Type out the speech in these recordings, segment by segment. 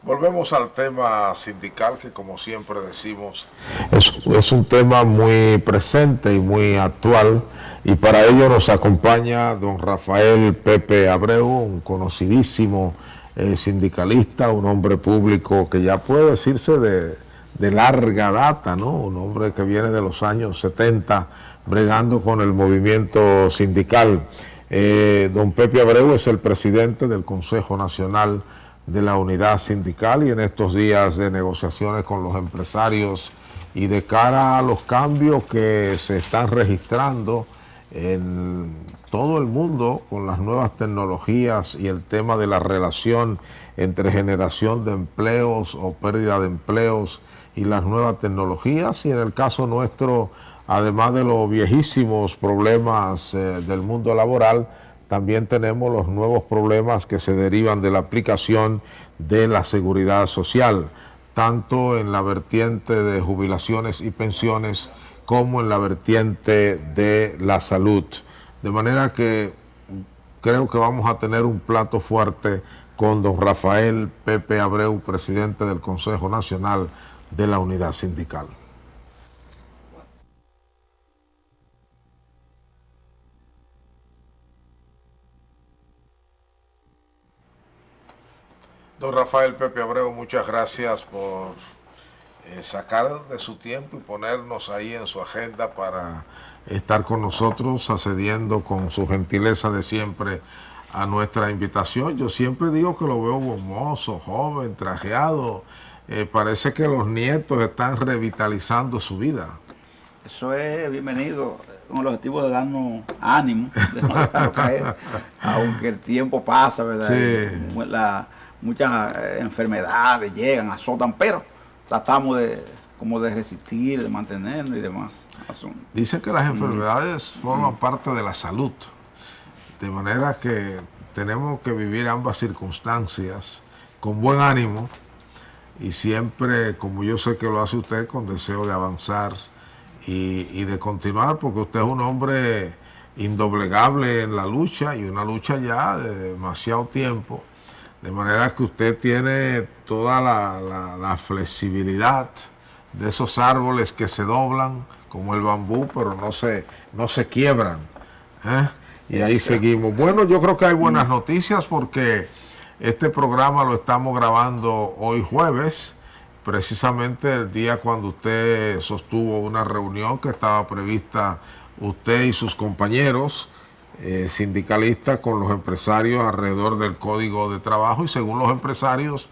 Volvemos al tema sindical que, como siempre decimos, es un tema muy presente y muy actual, y para ello nos acompaña don Rafael Pepe Abreu, un conocidísimo sindicalista, un hombre público que ya puede decirse de larga data, ¿no? Un hombre que viene de los años 70 bregando con el movimiento sindical. Don Pepe Abreu es el presidente del Consejo Nacional de la Unidad Sindical, y en estos días de negociaciones con los empresarios y de cara a los cambios que se están registrando en todo el mundo con las nuevas tecnologías y el tema de la relación entre generación de empleos o pérdida de empleos y las nuevas tecnologías, y en el caso nuestro, además de los viejísimos problemas del mundo laboral, también tenemos los nuevos problemas que se derivan de la aplicación de la seguridad social, tanto en la vertiente de jubilaciones y pensiones como en la vertiente de la salud. De manera que creo que vamos a tener un plato fuerte con don Rafael Pepe Abreu, presidente del Consejo Nacional de la Unidad Sindical. Don Rafael Pepe Abreu, muchas gracias por sacar de su tiempo y ponernos ahí en su agenda para estar con nosotros, accediendo con su gentileza de siempre a nuestra invitación. Yo siempre digo que lo veo hermoso, joven, trajeado. Parece que los nietos están revitalizando su vida. Eso es bienvenido, con el objetivo de darnos ánimo, de no dejarlo caer, aunque el tiempo pasa, ¿verdad? Sí. Muchas enfermedades llegan, azotan, pero tratamos como de resistir, de mantenernos y demás. Dicen que las enfermedades forman parte de la salud, de manera que tenemos que vivir ambas circunstancias con buen ánimo y siempre, como yo sé que lo hace usted, con deseo de avanzar y de continuar, porque usted es un hombre indoblegable en la lucha, y una lucha ya de demasiado tiempo, de manera que usted tiene toda la flexibilidad de esos árboles que se doblan como el bambú, pero no se quiebran, ¿eh? Y ahí seguimos. Bueno, yo creo que hay buenas noticias, porque este programa lo estamos grabando hoy jueves, precisamente el día cuando usted sostuvo una reunión que estaba prevista, usted y sus compañeros sindicalistas, con los empresarios alrededor del Código de Trabajo, y según los empresarios,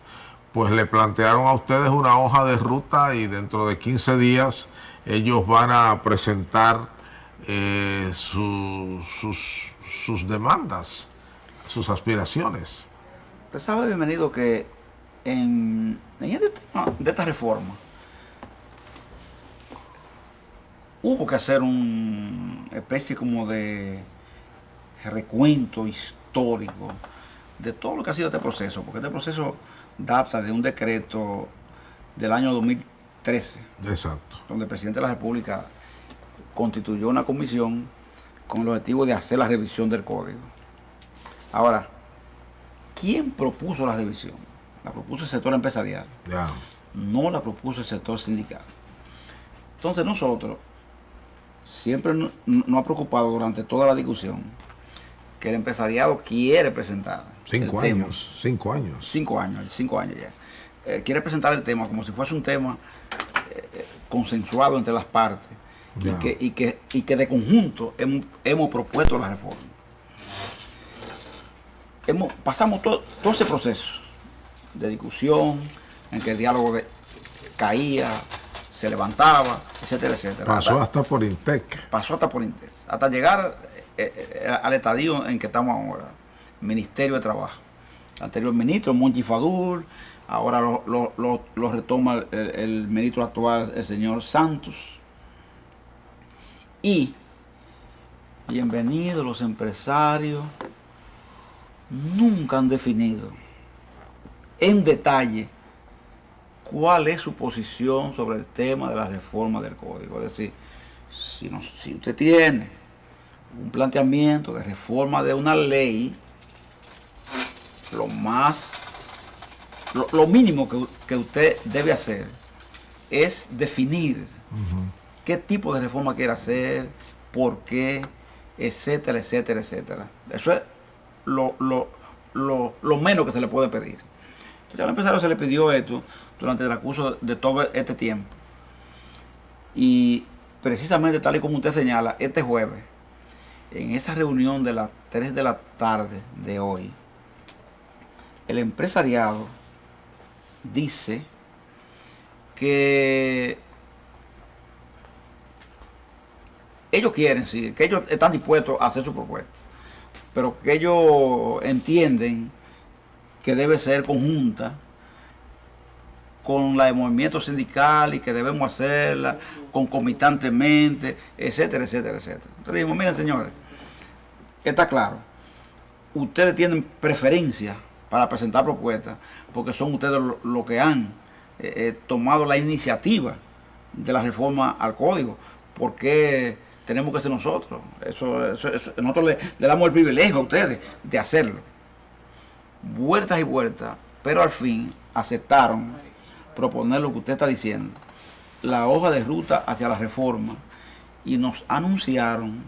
pues le plantearon a ustedes una hoja de ruta, y dentro de 15 días ellos van a presentar sus demandas, sus aspiraciones. Usted sabe, bienvenido, que en este tema de esta reforma hubo que hacer una especie como de recuento histórico de todo lo que ha sido este proceso, porque este proceso data de un decreto del año 2013. Exacto. Donde el presidente de la República constituyó una comisión con el objetivo de hacer la revisión del código. Ahora, ¿quién propuso la revisión? La propuso el sector empresarial, no la propuso el sector sindical. Entonces nosotros siempre nos ha preocupado durante toda la discusión que el empresariado quiere presentar 5 años. 5 años. 5 años, 5 años ya. Quiere presentar el tema como si fuese un tema consensuado entre las partes, y que de conjunto hemos propuesto la reforma. Pasamos todo ese proceso de discusión en que el diálogo caía, se levantaba, etcétera, etcétera. Pasó hasta por INTEC. Pasó hasta por INTEC, hasta llegar al estadio en que estamos ahora, Ministerio de Trabajo. El anterior ministro, Monchi Fadul, ahora lo retoma el ministro actual, el señor Santos. Y bienvenidos los empresarios, nunca han definido en detalle cuál es su posición sobre el tema de la reforma del código. Es decir, si usted tiene un planteamiento de reforma de una ley, lo más lo mínimo que usted debe hacer es definir qué tipo de reforma quiere hacer, por qué, etcétera, etcétera, etcétera. Eso es lo menos que se le puede pedir. Entonces al empresario se le pidió esto durante el transcurso de todo este tiempo. Y precisamente tal y como usted señala, este jueves, en esa reunión de las 3 de la tarde de hoy, el empresariado dice que ellos quieren, sí, que ellos están dispuestos a hacer su propuesta, pero que ellos entienden que debe ser conjunta con la del movimiento sindical y que debemos hacerla concomitantemente, etcétera, etcétera, etcétera. Entonces dijimos, miren señores, está claro, ustedes tienen preferencia para presentar propuestas porque son ustedes los que han tomado la iniciativa de la reforma al código. ¿Por qué tenemos que ser nosotros? Nosotros le damos el privilegio a ustedes de hacerlo. Vueltas y vueltas, pero al fin aceptaron proponer lo que usted está diciendo, la hoja de ruta hacia la reforma, y nos anunciaron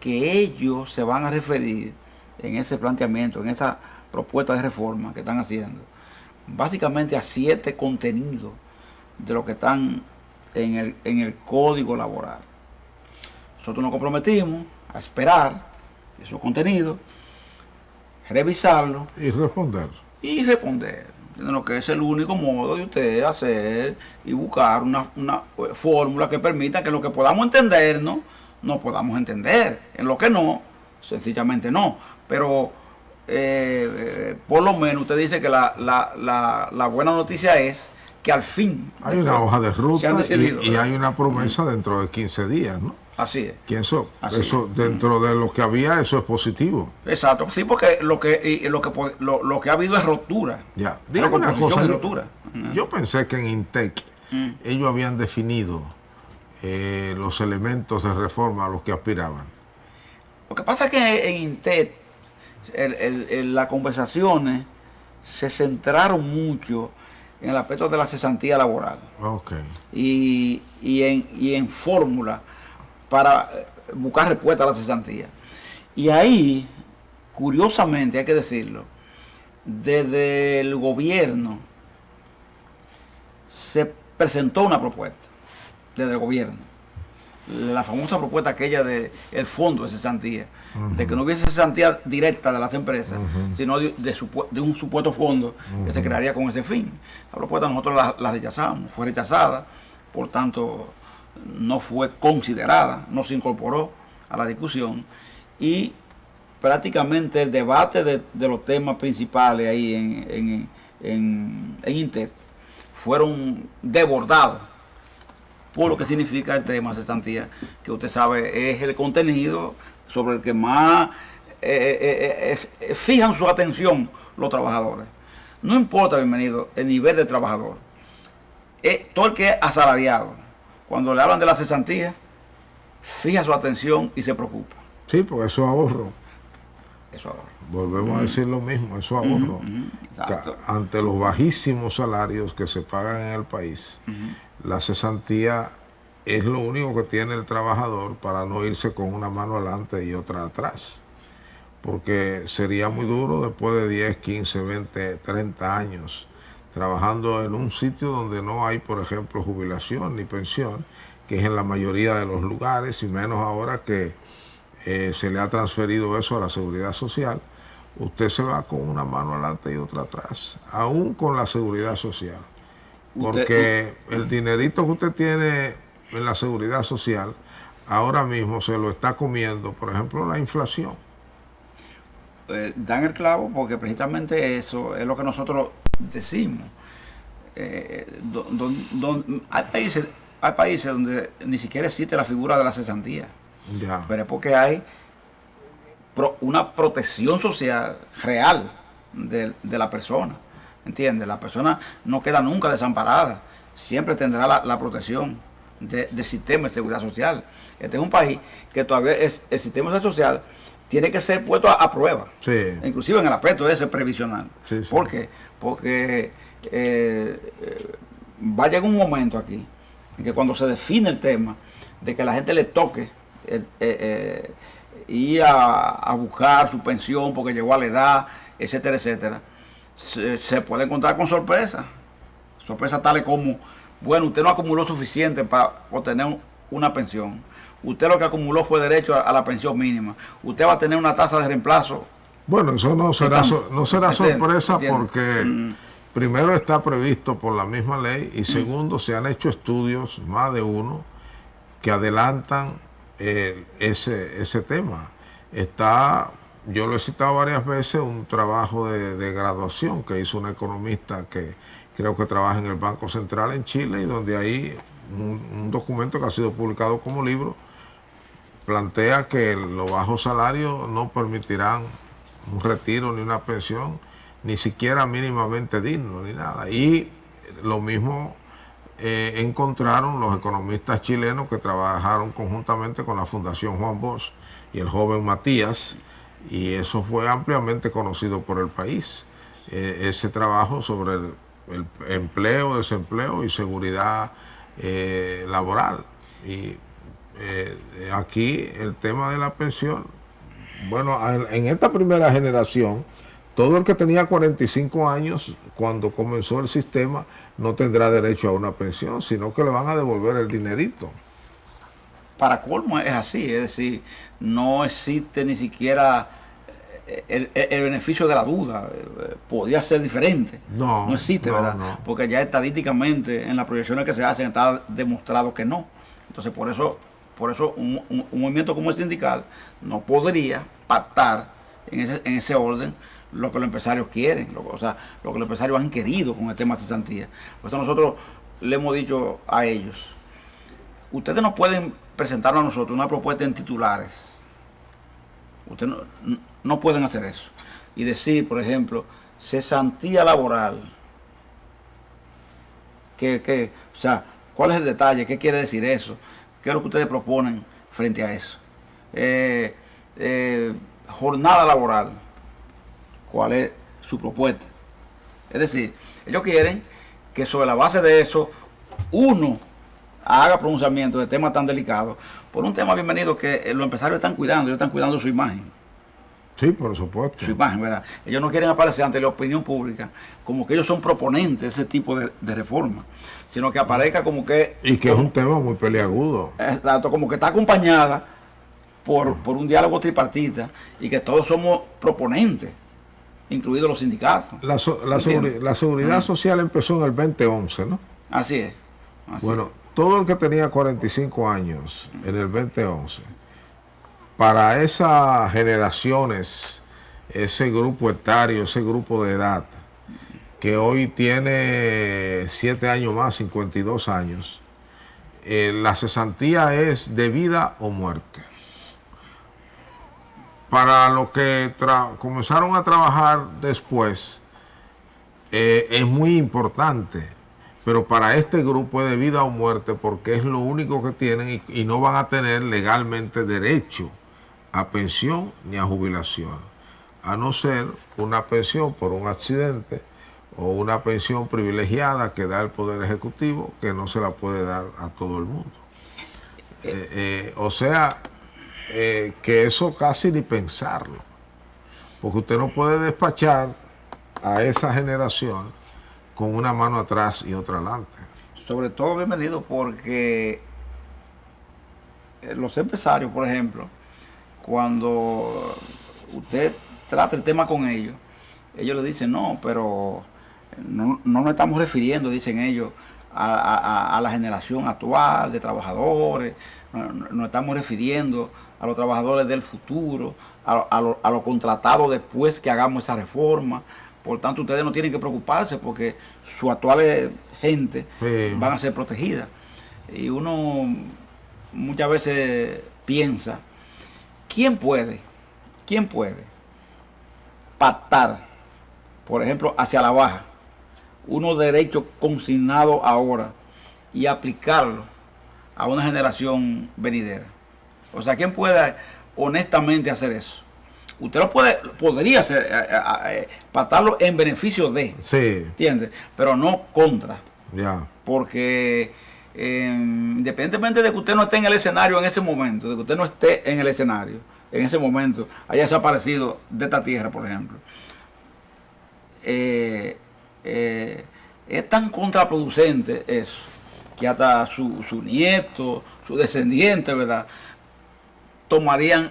que ellos se van a referir en ese planteamiento, en esa propuesta de reforma que están haciendo, básicamente a 7 contenidos de lo que están en el código laboral. Nosotros nos comprometimos a esperar esos contenidos, revisarlo y responder. Lo que es el único modo de usted hacer y buscar una fórmula que permita que lo que podamos entender, no podamos entender. En lo que no, sencillamente no. Pero por lo menos usted dice que la buena noticia es que al fin hay una hoja de ruta y hay una promesa dentro de 15 días, ¿no? Así es. Eso dentro de lo que había, eso es positivo. Exacto, sí, porque lo que ha habido es ruptura. Ya, dígame una cosa, ruptura. Yo pensé que en INTEC ellos habían definido los elementos de reforma a los que aspiraban. Lo que pasa es que en INTEC las conversaciones se centraron mucho en el aspecto de la cesantía laboral. Okay. Y en fórmula para buscar respuesta a la cesantía. Y ahí, curiosamente, hay que decirlo, desde el gobierno se presentó una propuesta, desde el gobierno, la famosa propuesta aquella del fondo de cesantía, de que no hubiese cesantía directa de las empresas, sino de un supuesto fondo que se crearía con ese fin. La propuesta nosotros la rechazamos, fue rechazada, por tanto no fue considerada, no se incorporó a la discusión, y prácticamente el debate de los temas principales ahí en INTEC fueron desbordados por lo que significa el tema cesantía, que usted sabe es el contenido sobre el que más fijan su atención los trabajadores. No importa, bienvenido, el nivel de trabajador. Todo el que es asalariado, cuando le hablan de la cesantía, fija su atención y se preocupa. Sí, porque eso es ahorro. Eso ahorro. Volvemos a decir lo mismo, eso es ahorro. Ante los bajísimos salarios que se pagan en el país, la cesantía es lo único que tiene el trabajador para no irse con una mano adelante y otra atrás. Porque sería muy duro después de 10, 15, 20, 30 años trabajando en un sitio donde no hay, por ejemplo, jubilación ni pensión, que es en la mayoría de los lugares, y menos ahora que se le ha transferido eso a la seguridad social. Usted se va con una mano adelante y otra atrás, aún con la seguridad social. Porque el dinerito que usted tiene en la seguridad social, ahora mismo se lo está comiendo, por ejemplo, la inflación. Dan el clavo, porque precisamente eso es lo que nosotros decimos. Hay países donde ni siquiera existe la figura de la cesantía. Ya. Pero es porque hay una protección social real de la persona. ¿Entiendes? La persona no queda nunca desamparada. Siempre tendrá la protección del sistema de seguridad social. Este es un país que todavía el sistema social tiene que ser puesto a prueba, Sí. inclusive en el aspecto ese previsional. Sí, sí. ¿Por qué? Porque va a llegar un momento aquí en que cuando se define el tema de que a la gente le toque ir a buscar su pensión porque llegó a la edad, etcétera, etcétera, se puede encontrar con sorpresas tales como, bueno, usted no acumuló suficiente para obtener una pensión, usted lo que acumuló fue derecho a la pensión mínima, usted va a tener una tasa de reemplazo. Bueno, eso no será, no será sorpresa ¿Entiende? porque primero está previsto por la misma ley y segundo se han hecho estudios, más de uno, que adelantan ese tema. Yo lo he citado varias veces, un trabajo de graduación que hizo una economista que creo que trabaja en el Banco Central en Chile y donde ahí un documento que ha sido publicado como libro plantea que los bajos salarios no permitirán un retiro ni una pensión, ni siquiera mínimamente digno, ni nada. Y lo mismo encontraron los economistas chilenos que trabajaron conjuntamente con la Fundación Juan Bosch y el joven Matías, y eso fue ampliamente conocido por el país. Ese trabajo sobre el empleo, desempleo y seguridad laboral. Y aquí el tema de la pensión, bueno, en esta primera generación, todo el que tenía 45 años cuando comenzó el sistema no tendrá derecho a una pensión, sino que le van a devolver el dinerito. Para colmo es así, es decir, no existe ni siquiera el beneficio de la duda. Podría ser diferente. No existe, ¿verdad? No. Porque ya estadísticamente en las proyecciones que se hacen está demostrado que no. Entonces por eso un movimiento como el sindical no podría pactar en ese orden lo que los empresarios quieren, lo que los empresarios han querido con el tema de cesantía. Por eso nosotros le hemos dicho a ellos, ustedes no pueden presentarnos a nosotros una propuesta en titulares. Ustedes no pueden hacer eso. Y decir, por ejemplo, cesantía laboral. O sea, ¿cuál es el detalle? ¿Qué quiere decir eso? ¿Qué es lo que ustedes proponen frente a eso? Jornada laboral. ¿Cuál es su propuesta? Es decir, ellos quieren que sobre la base de eso uno haga pronunciamiento de temas tan delicados por un tema bienvenido que los empresarios están cuidando, ellos están cuidando su imagen. Sí, por supuesto. Su imagen, ¿verdad? Ellos no quieren aparecer ante la opinión pública como que ellos son proponentes de ese tipo de reforma, sino que aparezca como que... Y que es un tema muy peliagudo. Exacto, como que está acompañada por un diálogo tripartita y que todos somos proponentes, incluidos los sindicatos. La seguridad social empezó en el 2011, ¿no? Así es. Bueno, todo el que tenía 45 años en el 2011, para esas generaciones, ese grupo etario, ese grupo de edad, que hoy tiene 7 años más, 52 años, la cesantía es de vida o muerte. Para los que comenzaron a trabajar después, es muy importante, pero para este grupo es de vida o muerte porque es lo único que tienen y no van a tener legalmente derecho a pensión ni a jubilación, a no ser una pensión por un accidente o una pensión privilegiada que da el Poder Ejecutivo, que no se la puede dar a todo el mundo. O sea, que eso casi ni pensarlo, porque usted no puede despachar a esa generación con una mano atrás y otra adelante. Sobre todo bienvenido porque los empresarios, por ejemplo, cuando usted trata el tema con ellos le dicen, no, pero no nos estamos refiriendo, dicen ellos, a la generación actual de trabajadores, nos estamos refiriendo a los trabajadores del futuro, a los contratados después que hagamos esa reforma. Por tanto, ustedes no tienen que preocuparse porque su actual gente van a ser protegidas. Y uno muchas veces piensa, ¿quién puede pactar, por ejemplo, hacia la baja, unos derechos consignados ahora y aplicarlos a una generación venidera? O sea, ¿quién puede honestamente hacer eso? Usted podría hacer, patarlo en beneficio de, Sí. ¿entiende? Pero no contra. Ya. Porque independientemente de que usted no esté en el escenario en ese momento, de que usted no esté en el escenario en ese momento, haya desaparecido de esta tierra, por ejemplo, es tan contraproducente eso, que hasta su nieto, su descendiente, ¿verdad?,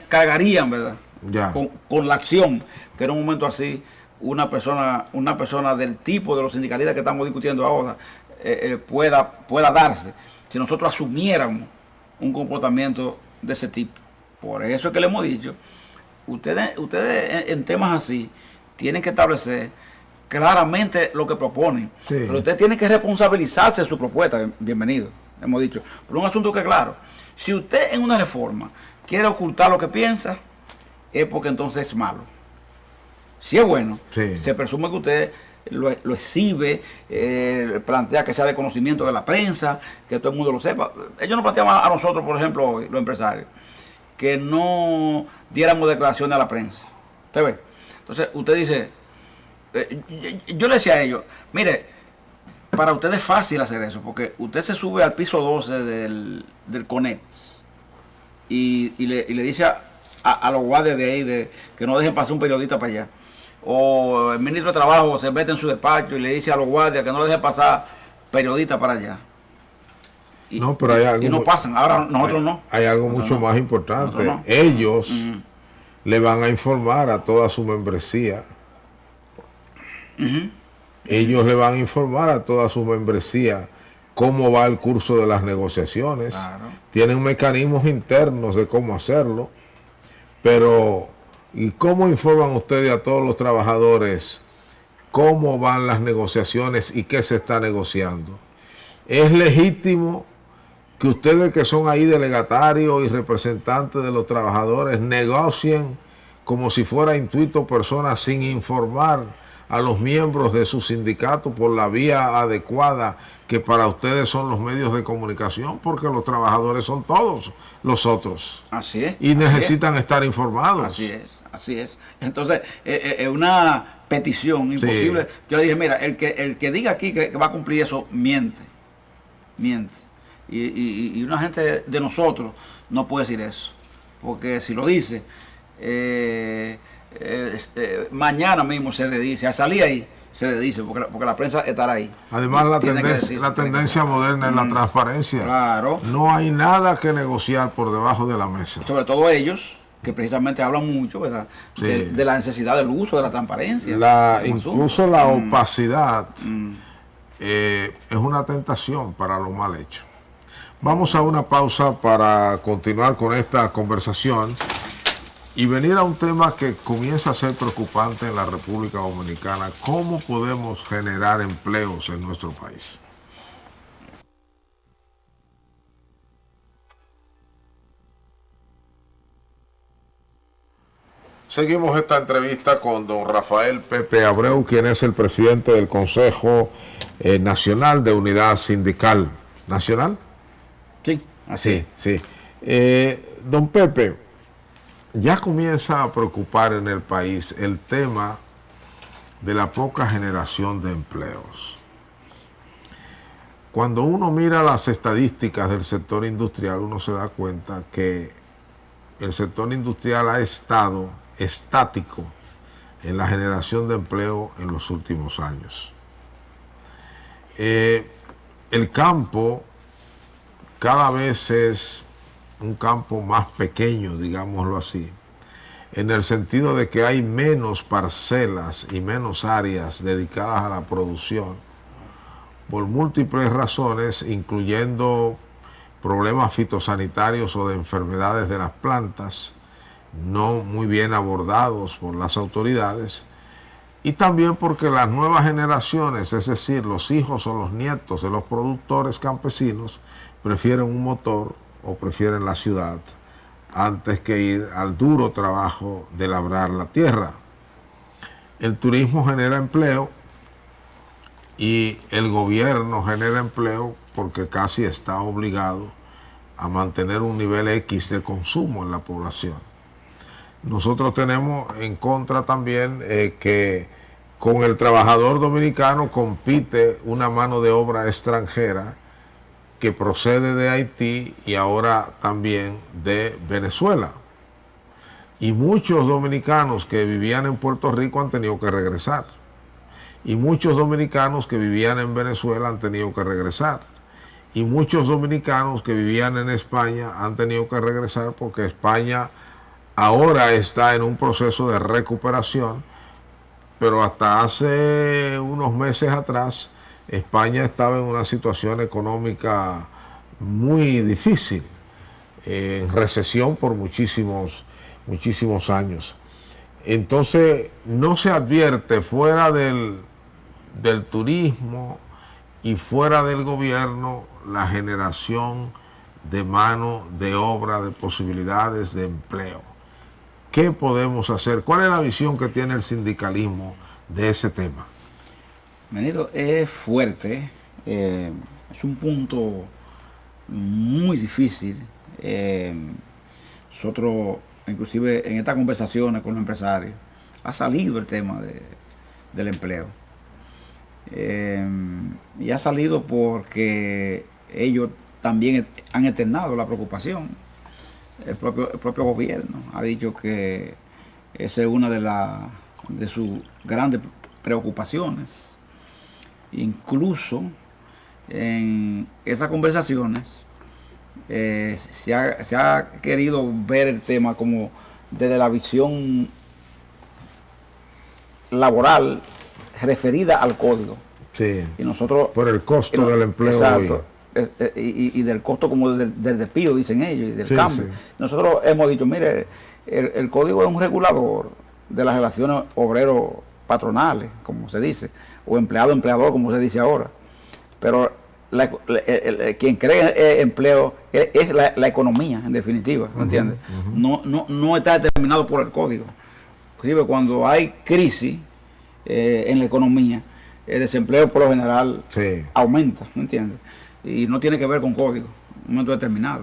cargarían, ¿verdad?, Ya. con la acción, que en un momento así, una persona del tipo de los sindicalistas que estamos discutiendo ahora, pueda darse, si nosotros asumiéramos un comportamiento de ese tipo. Por eso es que le hemos dicho, ustedes en temas así tienen que establecer claramente lo que proponen, Sí. pero usted tiene que responsabilizarse de su propuesta. Bienvenido, hemos dicho, pero un asunto que, claro, si usted en una reforma quiere ocultar lo que piensa, es porque entonces es malo. Si es bueno, sí, se presume que usted lo exhibe, plantea que sea de conocimiento de la prensa, que todo el mundo lo sepa. Ellos nos planteaban a nosotros, por ejemplo, hoy, los empresarios, que no diéramos declaraciones a la prensa. ¿Usted ve? Entonces, usted dice, yo le decía a ellos, mire, para usted es fácil hacer eso, porque usted se sube al piso 12 del CONEX y le dice a los guardias de ahí que no dejen pasar un periodista para allá. O el ministro de Trabajo se mete en su despacho y le dice a los guardias que no le dejen pasar periodistas para allá. Y no, pero hay algo, y no pasan. Ahora nosotros no. Hay algo Nosotros mucho no. más importante. Nosotros no. Ellos le van a informar a toda su membresía. Ellos le van a informar a toda su membresía cómo va el curso de las negociaciones. Claro. Tienen mecanismos internos de cómo hacerlo. Pero, ¿y cómo informan ustedes a todos los trabajadores cómo van las negociaciones y qué se está negociando? Es legítimo que ustedes, que son ahí delegatarios y representantes de los trabajadores, negocien como si fuera intuito personas sin informar a los miembros de su sindicato por la vía adecuada, que para ustedes son los medios de comunicación, porque los trabajadores son todos los otros. Así es. Y necesitan estar informados. Así es. Entonces, es una petición imposible. Sí. Yo dije, mira, el que diga aquí que va a cumplir eso, miente. Y una gente de nosotros no puede decir eso. Porque si lo dice, mañana mismo se dedice, a salir ahí, se dedice, porque la prensa estará ahí. Además, la tendencia moderna es la transparencia. Claro. No hay nada que negociar por debajo de la mesa. Sobre todo ellos, que precisamente hablan mucho, ¿verdad? Sí. De la necesidad del uso, de la transparencia. Incluso la opacidad es una tentación para lo mal hecho. Vamos a una pausa para continuar con esta conversación y venir a un tema que comienza a ser preocupante en la República Dominicana: cómo podemos generar empleos en nuestro país. Seguimos esta entrevista con don Rafael Pepe Abreu, quien es el presidente del Consejo Nacional de Unidad Sindical. ¿Nacional? Sí, así. Sí. Don Pepe, ya comienza a preocupar en el país el tema de la poca generación de empleos. Cuando uno mira las estadísticas del sector industrial, uno se da cuenta que el sector industrial ha estado estático en la generación de empleo en los últimos años. El campo cada vez es un campo más pequeño, digámoslo así, en el sentido de que hay menos parcelas y menos áreas dedicadas a la producción, por múltiples razones, incluyendo problemas fitosanitarios o de enfermedades de las plantas, no muy bien abordados por las autoridades, y también porque las nuevas generaciones, es decir, los hijos o los nietos de los productores campesinos, prefieren un motor o prefieren la ciudad antes que ir al duro trabajo de labrar la tierra. El turismo genera empleo y el gobierno genera empleo porque casi está obligado a mantener un nivel X de consumo en la población. nosotros tenemos en contra también que con el trabajador dominicano compite una mano de obra extranjera que procede de Haití y ahora también de Venezuela. Y muchos dominicanos que vivían en Puerto Rico han tenido que regresar. Y muchos dominicanos que vivían en Venezuela han tenido que regresar. Y muchos dominicanos que vivían en España han tenido que regresar porque España ahora está en un proceso de recuperación, pero hasta hace unos meses atrás España estaba en una situación económica muy difícil, en recesión por muchísimos años. Entonces no se advierte fuera del turismo y fuera del gobierno la generación de mano de obra, de posibilidades de empleo. ¿Qué podemos hacer? ¿Cuál es la visión que tiene el sindicalismo de ese tema? Benito, es fuerte, es un punto muy difícil. Nosotros, inclusive en estas conversaciones con los empresarios, ha salido el tema del empleo. Y ha salido porque ellos también han externado la preocupación. El propio gobierno ha dicho que esa es una de sus grandes preocupaciones. Incluso en esas conversaciones se ha querido ver el tema como desde la visión laboral referida al código. Sí, y nosotros, por el costo del empleo. Exacto, hoy. Y del costo como del despido, dicen ellos, y del cambio. Sí. Nosotros hemos dicho, mire, el código es un regulador de las relaciones obrero-patronales, como se dice, o empleado-empleador, como se dice ahora. Pero quien crea empleo es la economía, en definitiva, ¿me entiendes? No está determinado por el código. Inclusive cuando hay crisis en la economía, el desempleo por lo general aumenta, ¿me entiendes? Y no tiene que ver con código, en un momento determinado.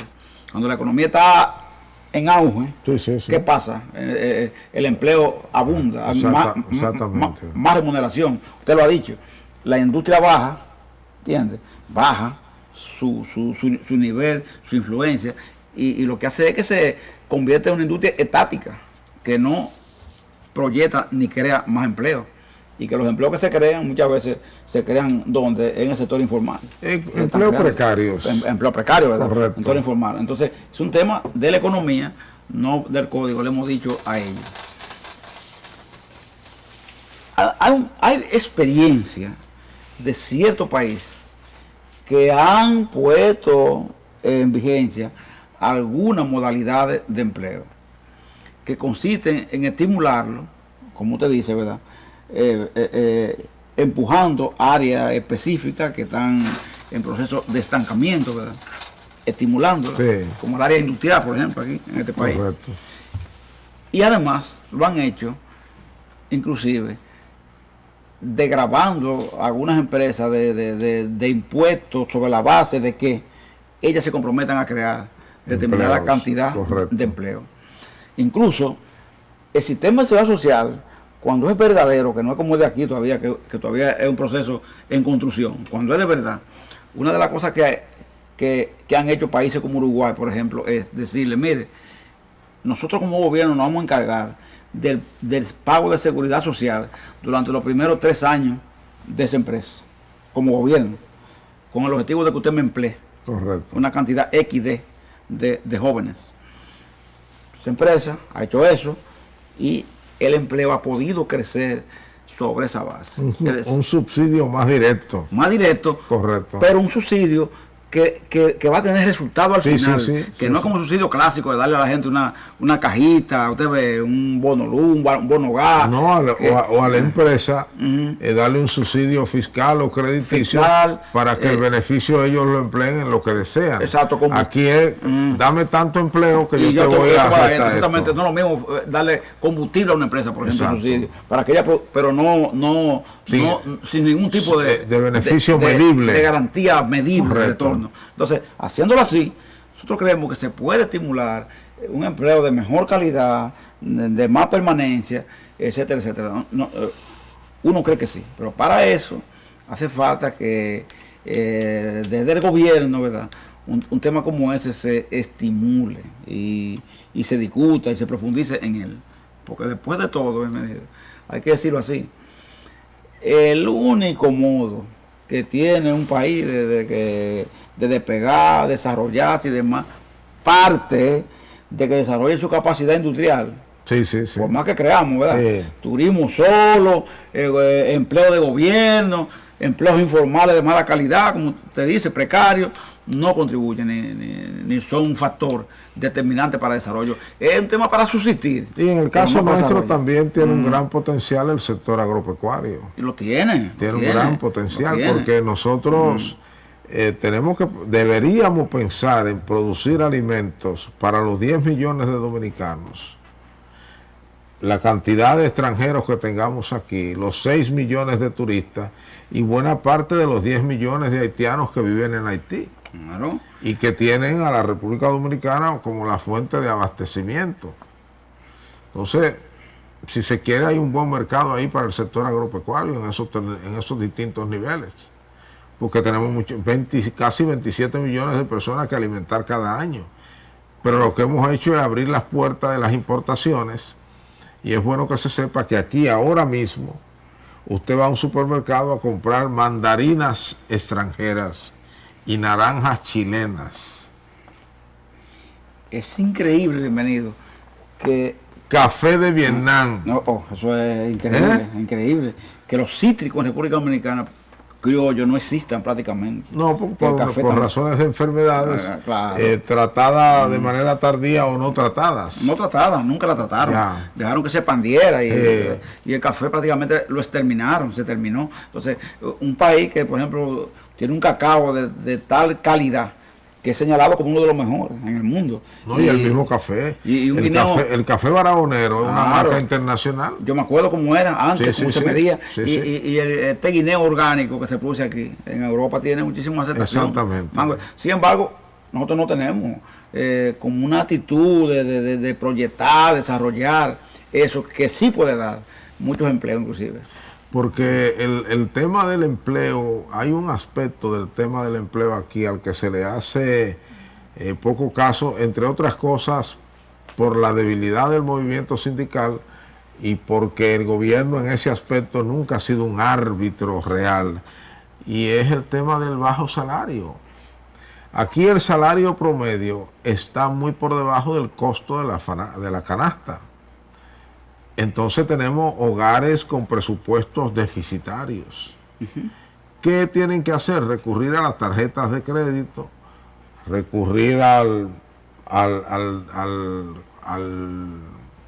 Cuando la economía está en auge, ¿qué pasa? El empleo abunda, exactamente. más remuneración. Usted lo ha dicho, la industria baja, ¿entiende? Baja su nivel, su influencia, y lo que hace es que se convierte en una industria estática, que no proyecta ni crea más empleo. Y que los empleos que se crean muchas veces se crean donde, en el sector informal. Empleos precarios. Empleos precarios, ¿verdad? Correcto. Sector informal. Entonces, es un tema de la economía, no del código, le hemos dicho a ellos. Hay experiencia de ciertos países que han puesto en vigencia algunas modalidades de empleo que consisten en estimularlo, como usted dice, ¿verdad? Empujando áreas específicas que están en proceso de estancamiento, ¿verdad? Estimulándolas, como el área industrial, por ejemplo, aquí en este país. Correcto. Y además lo han hecho, inclusive, degravando a algunas empresas de impuestos sobre la base de que ellas se comprometan a crear determinada cantidad de empleo. Incluso el sistema de seguridad social, cuando es verdadero, que no es como es de aquí todavía, que todavía es un proceso en construcción, cuando es de verdad, una de las cosas que han hecho países como Uruguay, por ejemplo, es decirle, mire, nosotros como gobierno nos vamos a encargar del pago de seguridad social durante los primeros 3 años de esa empresa, como gobierno, con el objetivo de que usted me emplee. Correcto. Una cantidad X de jóvenes. Esa empresa ha hecho eso y el empleo ha podido crecer sobre esa base. Un subsidio más directo. Más directo, correcto. Pero un subsidio que va a tener resultado al final. Que no es como un subsidio clásico de darle a la gente una cajita, usted ve un bono luz, un bono gas. No, o a la empresa darle un subsidio fiscal o crediticio para que el beneficio ellos lo empleen en lo que desean. Exacto. Aquí es, dame tanto empleo que yo te voy a exactamente, esto. No es lo mismo darle combustible a una empresa, por ejemplo, subsidio, para que ella, pero no sin ningún tipo de beneficio medible. De garantía medible de retorno. Entonces, haciéndolo así, nosotros creemos que se puede estimular un empleo de mejor calidad, de más permanencia, etcétera, etcétera. Uno cree que sí, pero para eso hace falta que desde el gobierno, ¿verdad?, un tema como ese se estimule y se discuta y se profundice en él. Porque después de todo, bienvenido, hay que decirlo así, el único modo que tiene un país de despegar, desarrollarse y demás, parte de que desarrolle su capacidad industrial. Sí, sí, sí. Por más que creamos, ¿verdad? Sí. Turismo solo, empleo de gobierno, empleos informales de mala calidad, como usted dice, precarios, no contribuyen ni son un factor determinante para el desarrollo. Es un tema para subsistir. Y en el caso nuestro también tiene un gran potencial el sector agropecuario. Y lo tiene. Tiene un gran potencial porque nosotros deberíamos pensar en producir alimentos para los 10 millones de dominicanos. La cantidad de extranjeros que tengamos aquí, los 6 millones de turistas y buena parte de los 10 millones de haitianos que viven en Haití. Claro. Y que tienen a la República Dominicana como la fuente de abastecimiento. Entonces, si se quiere, hay un buen mercado ahí para el sector agropecuario en esos distintos niveles. Porque tenemos casi 27 millones de personas que alimentar cada año. Pero lo que hemos hecho es abrir las puertas de las importaciones. Y es bueno que se sepa que aquí ahora mismo usted va a un supermercado a comprar mandarinas extranjeras y naranjas chilenas. Es increíble, bienvenido, que... Café de Vietnam. Eso es increíble, increíble. Que los cítricos en República Dominicana, criollos, no existan prácticamente. No, por razones de enfermedades, claro, tratadas de manera tardía o no tratadas. No tratadas, nunca la trataron. Ya. Dejaron que se expandiera y el café prácticamente lo exterminaron, se terminó. Entonces, un país que, por ejemplo, tiene un cacao de tal calidad que es señalado como uno de los mejores en el mundo. No, y el mismo café. El café Barahonero es una marca internacional. Yo me acuerdo cómo era antes, cómo se medía. Y este guineo orgánico que se produce aquí, en Europa tiene muchísima aceptación. Exactamente. Sin embargo, nosotros no tenemos como una actitud de proyectar, desarrollar eso, que sí puede dar muchos empleos inclusive. Porque el tema del empleo, hay un aspecto del tema del empleo aquí al que se le hace poco caso, entre otras cosas, por la debilidad del movimiento sindical y porque el gobierno en ese aspecto nunca ha sido un árbitro real, y es el tema del bajo salario. Aquí el salario promedio está muy por debajo del costo de la canasta. Entonces tenemos hogares con presupuestos deficitarios. ¿Qué tienen que hacer? Recurrir a las tarjetas de crédito, recurrir al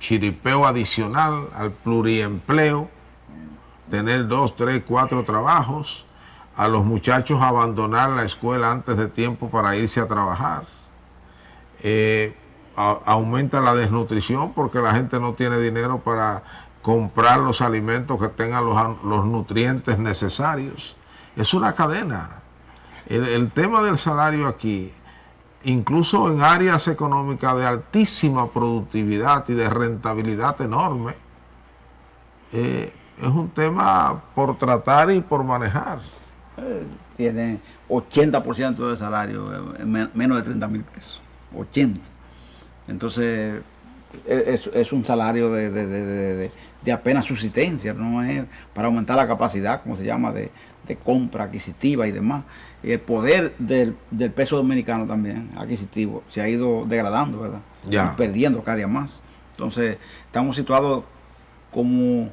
chiripeo adicional, al pluriempleo, tener 2, 3, 4 trabajos, a los muchachos abandonar la escuela antes de tiempo para irse a trabajar. Aumenta la desnutrición porque la gente no tiene dinero para comprar los alimentos que tengan los nutrientes necesarios. Es una cadena. El tema del salario aquí, incluso en áreas económicas de altísima productividad y de rentabilidad enorme, es un tema por tratar y por manejar. Tiene 80% de salario, menos de 30,000 pesos. 80. Entonces, es un salario de apenas subsistencia, no es para aumentar la capacidad, como se llama, de compra adquisitiva y demás. Y el poder del peso dominicano también, adquisitivo, se ha ido degradando, ¿verdad? Ya. Y perdiendo cada día más. Entonces, estamos situados como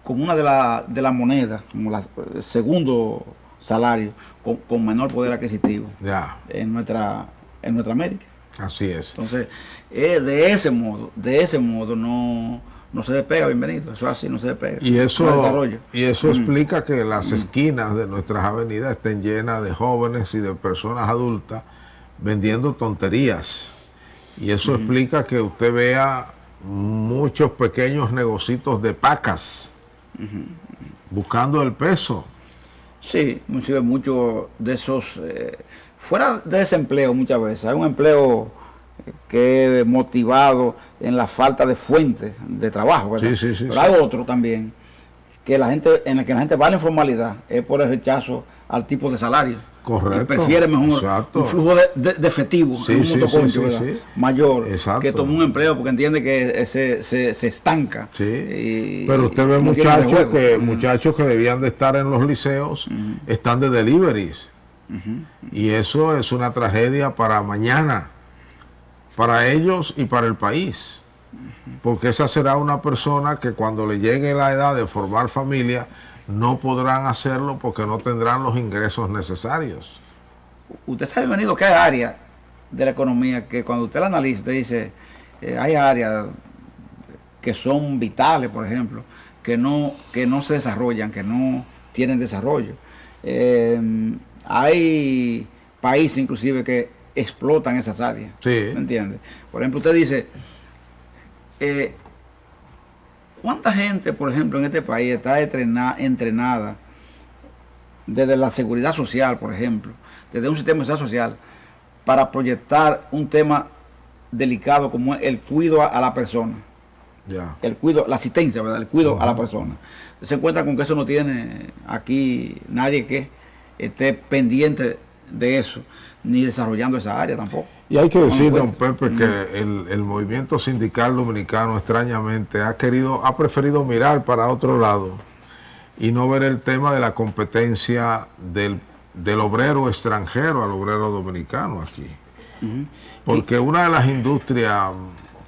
una de las monedas, como el segundo salario, con menor poder adquisitivo en nuestra América. Así es. Entonces, de ese modo no se despega, bienvenido. Eso así, no se despega. Y eso explica que las esquinas de nuestras avenidas estén llenas de jóvenes y de personas adultas vendiendo tonterías. Y eso explica que usted vea muchos pequeños negocios de pacas buscando el peso. Sí, muchos de esos fuera de desempleo muchas veces, hay un empleo que es motivado en la falta de fuentes de trabajo, ¿verdad? Pero hay otro también que la gente, en el que la gente va a la informalidad es por el rechazo al tipo de salario. Correcto. Y prefiere mejor un flujo de efectivo en un motoconcho, mayor, que tomar un empleo porque entiende que se estanca. Pero usted ve muchachos que debían de estar en los liceos, están de deliveries. Y eso es una tragedia para mañana, para ellos y para el país. Porque esa será una persona que cuando le llegue la edad de formar familia, no podrán hacerlo porque no tendrán los ingresos necesarios. Usted sabe, venido, que hay áreas de la economía que cuando usted la analiza, usted dice, hay áreas que son vitales, por ejemplo, que no se desarrollan, que no tienen desarrollo. Hay países inclusive que explotan esas áreas. ¿Me entiende? Por ejemplo, usted dice, ¿cuánta gente, por ejemplo, en este país está entrenada desde la seguridad social, por ejemplo, desde un sistema de seguridad social, para proyectar un tema delicado como es el cuidado a la persona? El cuidado, la asistencia, ¿verdad? El cuidado a la persona. Se encuentra con que eso no tiene aquí nadie que esté pendiente de eso, ni desarrollando esa área tampoco. Y hay que decir, don Pepe, que el movimiento sindical dominicano extrañamente ha preferido mirar para otro lado y no ver el tema de la competencia del obrero extranjero al obrero dominicano aquí. Porque una de las industrias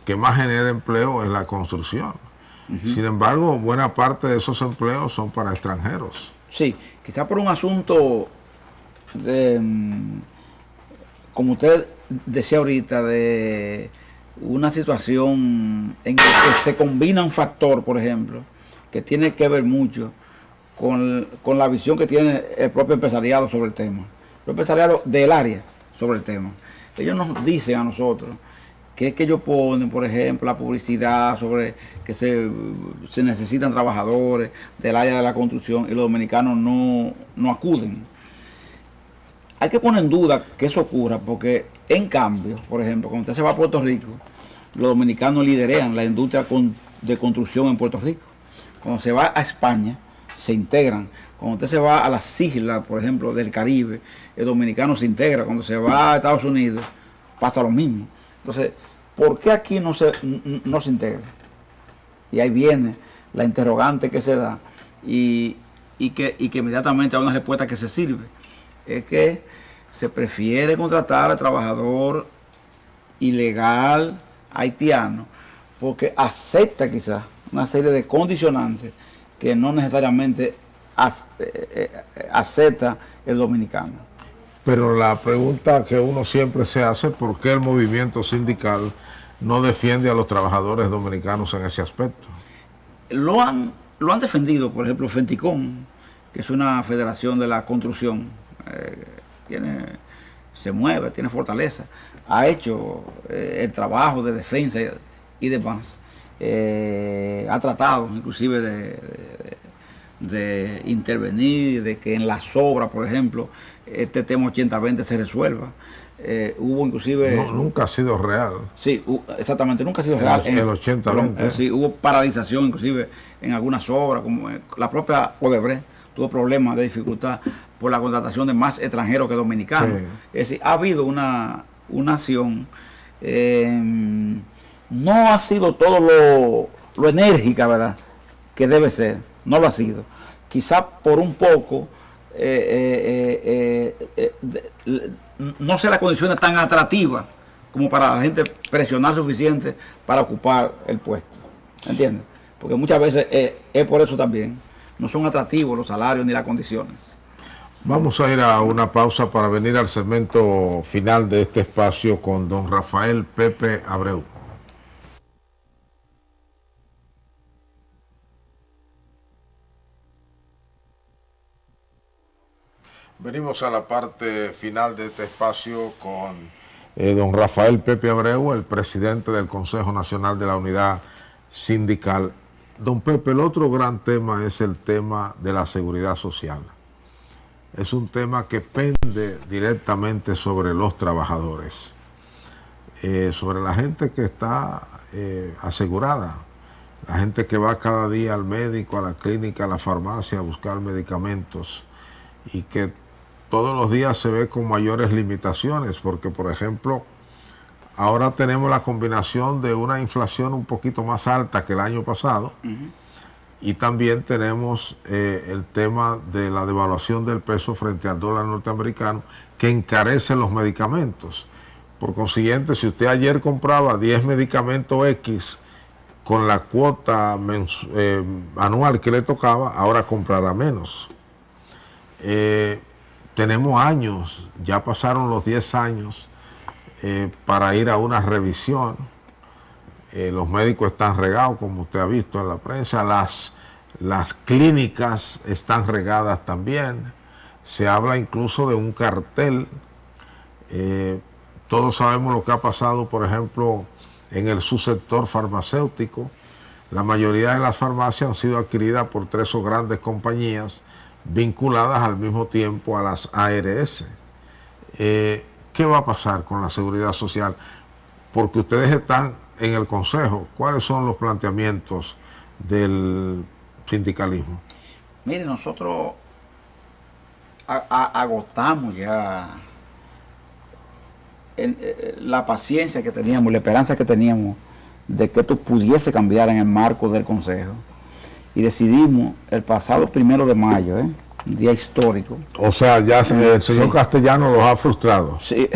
que más genera empleo es la construcción. Sin embargo, buena parte de esos empleos son para extranjeros. Sí, quizá por un asunto de, como usted decía ahorita, de una situación en que se combina un factor, por ejemplo, que tiene que ver mucho con la visión que tiene el propio empresariado sobre el tema, el empresariado del área sobre el tema. Ellos nos dicen a nosotros que es que ellos ponen, por ejemplo, la publicidad sobre que se necesitan trabajadores del área de la construcción y los dominicanos no acuden. Hay que poner en duda que eso ocurra porque, en cambio, por ejemplo, cuando usted se va a Puerto Rico, los dominicanos lideran la industria de construcción en Puerto Rico. Cuando se va a España, se integran. Cuando usted se va a las islas, por ejemplo, del Caribe, el dominicano se integra. Cuando se va a Estados Unidos, pasa lo mismo. Entonces, ¿por qué aquí no se integra? Y ahí viene la interrogante que se da y que inmediatamente hay una respuesta que se sirve. Es que se prefiere contratar al trabajador ilegal haitiano porque acepta quizás una serie de condicionantes que no necesariamente acepta el dominicano. Pero la pregunta que uno siempre se hace, ¿por qué el movimiento sindical no defiende a los trabajadores dominicanos en ese aspecto? Lo han defendido, por ejemplo, Fenticón, que es una federación de la construcción, se mueve, tiene fortaleza, ha hecho el trabajo de defensa y demás, ha tratado inclusive de intervenir, de que en las obras, por ejemplo, este tema 80-20 se resuelva. Hubo inclusive... nunca ha sido real. Sí, exactamente, nunca ha sido real. El 80-20. Sí, hubo paralización inclusive en algunas obras, como la propia Odebrecht tuvo problemas de dificultad por la contratación de más extranjeros que dominicanos. Sí. Es decir, ha habido una acción, no ha sido todo lo enérgica, ¿verdad?, que debe ser, no lo ha sido. Quizá por un poco no sea la condición tan atractiva como para la gente presionar suficiente para ocupar el puesto. ¿Entiendes? Porque muchas veces es por eso también. No son atractivos los salarios ni las condiciones. Vamos a ir a una pausa para venir al segmento final de este espacio con don Rafael Pepe Abreu. Venimos a la parte final de este espacio con don Rafael Pepe Abreu, el presidente del Consejo Nacional de la Unidad Sindical. Don Pepe, el otro gran tema es el tema de la seguridad social. es un tema que pende directamente sobre los trabajadores, sobre la gente que está asegurada, la gente que va cada día al médico, a la clínica, a la farmacia a buscar medicamentos y que todos los días se ve con mayores limitaciones, porque por ejemplo, ahora tenemos la combinación de una inflación un poquito más alta que el año pasado, y también tenemos el tema de la devaluación del peso frente al dólar norteamericano, que encarece los medicamentos. Por consiguiente, si usted ayer compraba 10 medicamentos X con la cuota anual que le tocaba, ahora comprará menos. Tenemos años, ya pasaron los 10 años para ir a una revisión. Los médicos están regados, como usted ha visto en la prensa, las clínicas están regadas también, se habla incluso de un cartel. Todos sabemos lo que ha pasado, por ejemplo, en el subsector farmacéutico. La mayoría de las farmacias han sido adquiridas por 3 o grandes compañías vinculadas al mismo tiempo a las ARS. ¿Qué va a pasar con la seguridad social? Porque ustedes están en el Consejo. ¿Cuáles son los planteamientos del sindicalismo? Mire, nosotros agotamos ya la paciencia que teníamos, la esperanza que teníamos de que esto pudiese cambiar en el marco del Consejo. Y decidimos el pasado 1 de mayo, un día histórico. O sea, ya el señor Castellano los ha frustrado. Sí,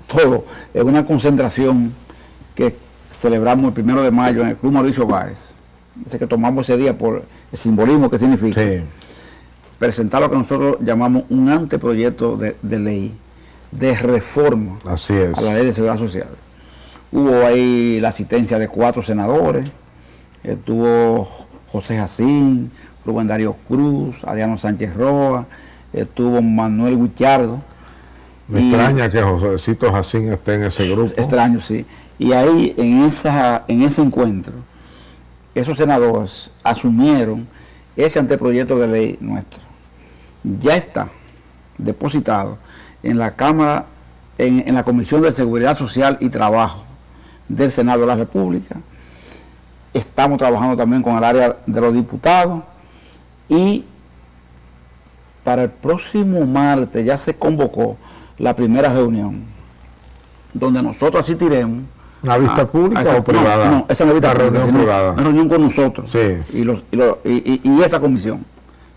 todo. Es una concentración que celebramos el 1 de mayo en el Club Mauricio Báez. Dice que tomamos ese día por el simbolismo que significa. Sí. Presentar lo que nosotros llamamos un anteproyecto de ley de reforma. Así es. A la ley de seguridad social. Hubo ahí la asistencia de 4 senadores, estuvo José Jacín, Rubén Darío Cruz, Adriano Sánchez Roa, estuvo Manuel Guichardo. Me extraña que Josécito Jacín esté en ese grupo. Extraño, sí. Y ahí, en ese encuentro, esos senadores asumieron ese anteproyecto de ley nuestro. Ya está depositado en la Cámara, en la Comisión de Seguridad Social y Trabajo del Senado de la República. Estamos trabajando también con el área de los diputados y para el próximo martes ya se convocó la primera reunión donde nosotros asistiremos. ¿Una vista pública o privada? No, esa no es una reunión privada. Una reunión con nosotros, sí. y esa comisión,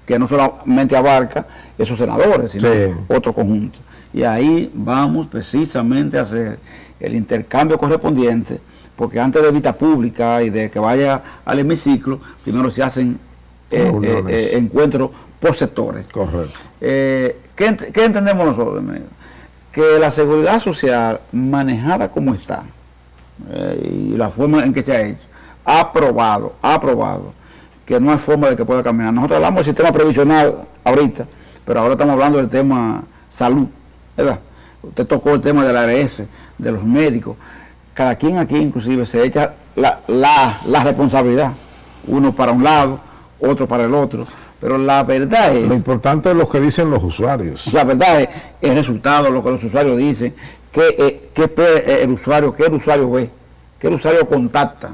que no solamente abarca esos senadores, sino otro conjunto. Y ahí vamos precisamente a hacer el intercambio correspondiente, porque antes de vista pública y de que vaya al hemiciclo, primero se hacen encuentros por sectores. Correcto. ¿Qué entendemos nosotros? Que la seguridad social manejada como está, y la forma en que se ha hecho, ha probado que no hay forma de que pueda caminar. Nosotros hablamos del sistema previsional ahorita, pero ahora estamos hablando del tema salud, ¿verdad? Usted tocó el tema de la ARS, de los médicos. Cada quien aquí inclusive se echa la responsabilidad, uno para un lado, otro para el otro, pero la verdad es... Lo importante es lo que dicen los usuarios. La verdad es el resultado, lo que los usuarios dicen, qué el usuario ve, qué el usuario contacta.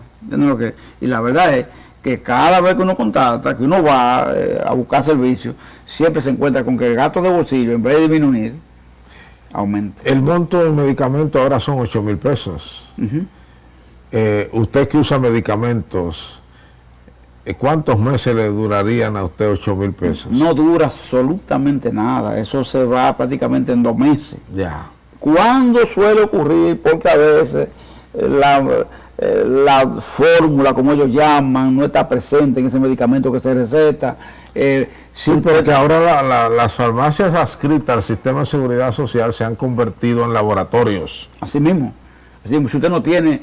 Y la verdad es que cada vez que uno contacta, que uno va a buscar servicios, siempre se encuentra con que el gasto de bolsillo, en vez de disminuir, aumenta. El monto del medicamento ahora son 8,000 pesos. Usted que usa medicamentos, ¿cuántos meses le durarían a usted 8,000 pesos? No dura absolutamente nada, eso se va prácticamente en 2 meses. Ya. ¿Cuándo suele ocurrir? Porque a veces la fórmula, como ellos llaman, no está presente en ese medicamento que se receta. Sí, pero que ahora las farmacias adscritas al sistema de seguridad social se han convertido en laboratorios. Así mismo. Si usted no tiene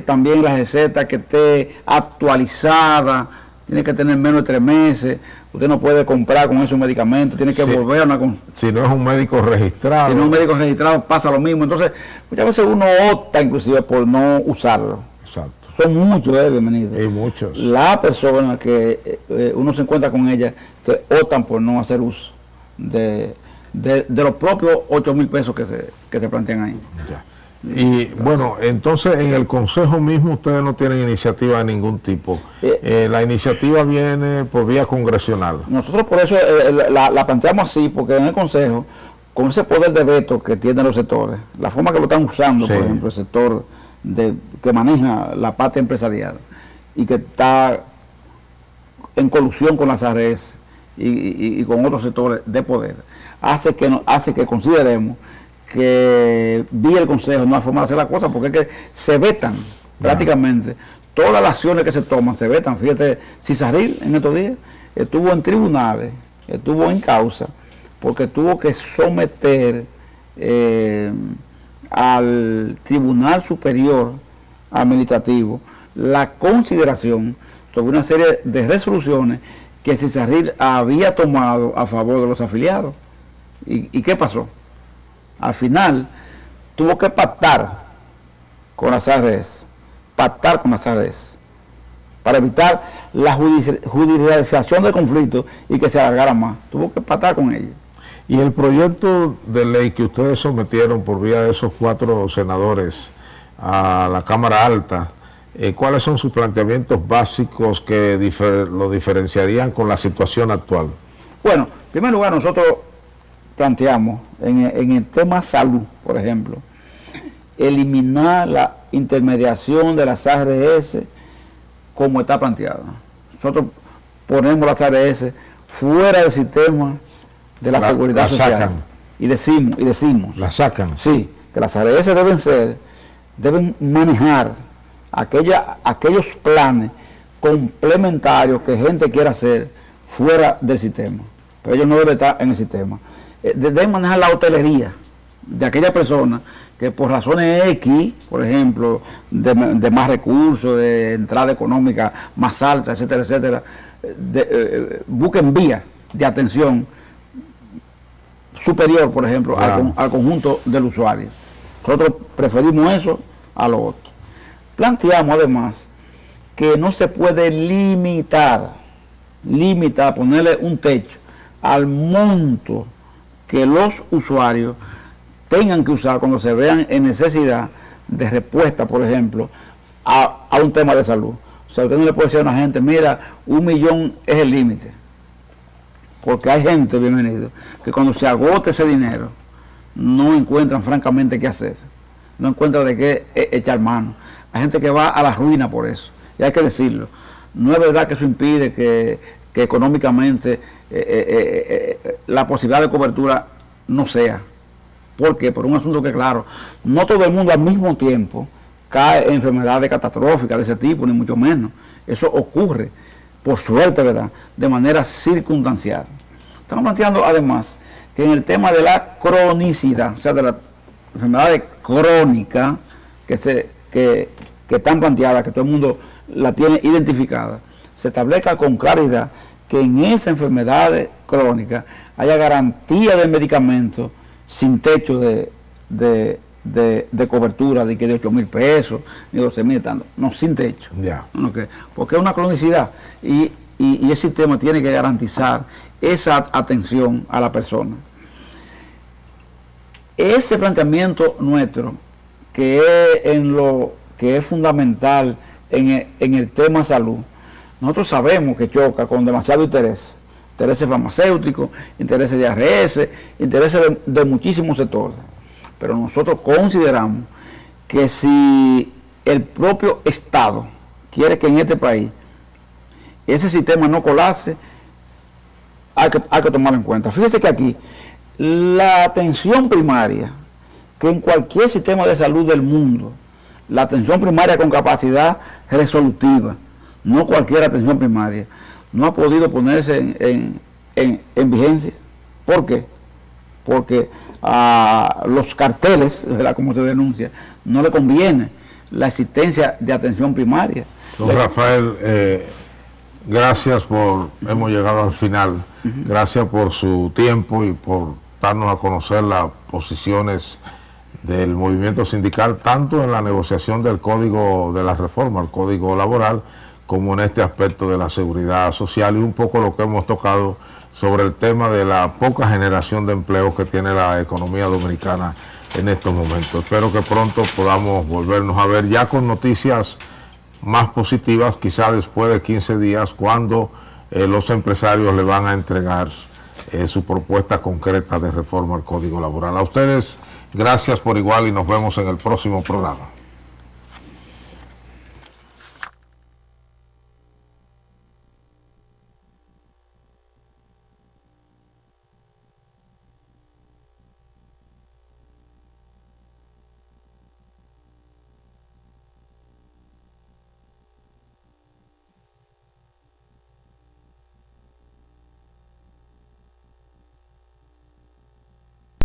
también la receta que esté actualizada, tiene que tener menos de 3 meses, usted no puede comprar con esos medicamentos, tiene que volver a una... Si no es un médico registrado. Si no es un médico registrado pasa lo mismo. Entonces, muchas veces uno opta inclusive por no usarlo. Exacto. Son muchos, bienvenidos. Y muchos. Las personas que uno se encuentra con ellas que optan por no hacer uso de de los propios 8.000 pesos que se plantean ahí. Ya. Y bueno, entonces en el Consejo mismo ustedes no tienen iniciativa de ningún tipo. La iniciativa viene por vía congresional. Nosotros por eso la planteamos así, porque en el Consejo, con ese poder de veto que tienen los sectores, la forma que lo están usando, sí, por ejemplo, el sector que maneja la parte empresarial y que está en colusión con las ARS y con otros sectores de poder, hace que consideremos que vía el Consejo no hay forma de hacer la cosa, porque es que se vetan prácticamente todas las acciones que se toman, se vetan. Fíjate, Cizarril en estos días estuvo en tribunales, estuvo en causa, porque tuvo que someter al Tribunal Superior Administrativo la consideración sobre una serie de resoluciones que Cizarril había tomado a favor de los afiliados. ¿Y qué pasó? Al final tuvo que pactar con las ARS, para evitar la judicialización del conflicto y que se alargara más. Tuvo que pactar con ellos. Y el proyecto de ley que ustedes sometieron por vía de esos 4 senadores a la Cámara Alta, ¿cuáles son sus planteamientos básicos que lo diferenciarían con la situación actual? Bueno, en primer lugar, nosotros planteamos en el tema salud, por ejemplo, eliminar la intermediación de las ARS como está planteada. Nosotros ponemos las ARS fuera del sistema de la seguridad social. Sacan. Y decimos. La sacan. Sí, que las ARS deben manejar aquellos planes complementarios que gente quiera hacer fuera del sistema. Pero ellos no deben estar en el sistema. Deben manejar la hotelería de aquellas personas que por razones X, por ejemplo, de más recursos, de entrada económica más alta, etcétera, etcétera, busquen vías de atención superior, por ejemplo, al conjunto del usuario. Nosotros preferimos eso a lo otro. Planteamos además que no se puede limitar, ponerle un techo al monto que los usuarios tengan que usar cuando se vean en necesidad de respuesta, por ejemplo, a un tema de salud. O sea, usted no le puede decir a una gente, mira, 1 millón es el límite. Porque hay gente, bienvenido, que cuando se agote ese dinero, no encuentran francamente qué hacer. No encuentran de qué echar mano. Hay gente que va a la ruina por eso. Y hay que decirlo. No es verdad que eso impide que económicamente la posibilidad de cobertura no sea. ¿Por qué? Por un asunto que, claro, no todo el mundo al mismo tiempo cae en enfermedades catastróficas de ese tipo, ni mucho menos. Eso ocurre, por suerte, ¿verdad?, de manera circunstancial. Estamos planteando, además, que en el tema de la cronicidad, o sea, de las enfermedades crónicas que están planteadas, que todo el mundo la tiene identificada, se establezca con claridad que en esas enfermedades crónicas haya garantía de medicamentos sin techo de cobertura, de que de 8.000 pesos, ni 12.000, tanto. No, sin techo. Yeah. Okay. Porque es una cronicidad y el sistema tiene que garantizar esa atención a la persona. Ese planteamiento nuestro, que es fundamental en el tema salud, nosotros sabemos que choca con demasiado intereses farmacéuticos, intereses de ARS, intereses de muchísimos sectores. Pero nosotros consideramos que si el propio Estado quiere que en este país ese sistema no colapse, hay que tomarlo en cuenta. Fíjese que aquí la atención primaria, que en cualquier sistema de salud del mundo, la atención primaria con capacidad resolutiva, no cualquier atención primaria, no ha podido ponerse en vigencia. ¿Por qué? Porque a los carteles, ¿verdad?, como se denuncia, no le conviene la existencia de atención primaria. Don Rafael, gracias hemos llegado al final, gracias por su tiempo y por darnos a conocer las posiciones del movimiento sindical, tanto en la negociación del código de la reforma, el código laboral, como en este aspecto de la seguridad social y un poco lo que hemos tocado sobre el tema de la poca generación de empleo que tiene la economía dominicana en estos momentos. Espero que pronto podamos volvernos a ver ya con noticias más positivas, quizá después de 15 días, cuando los empresarios le van a entregar su propuesta concreta de reforma al Código Laboral. A ustedes, gracias por igual y nos vemos en el próximo programa.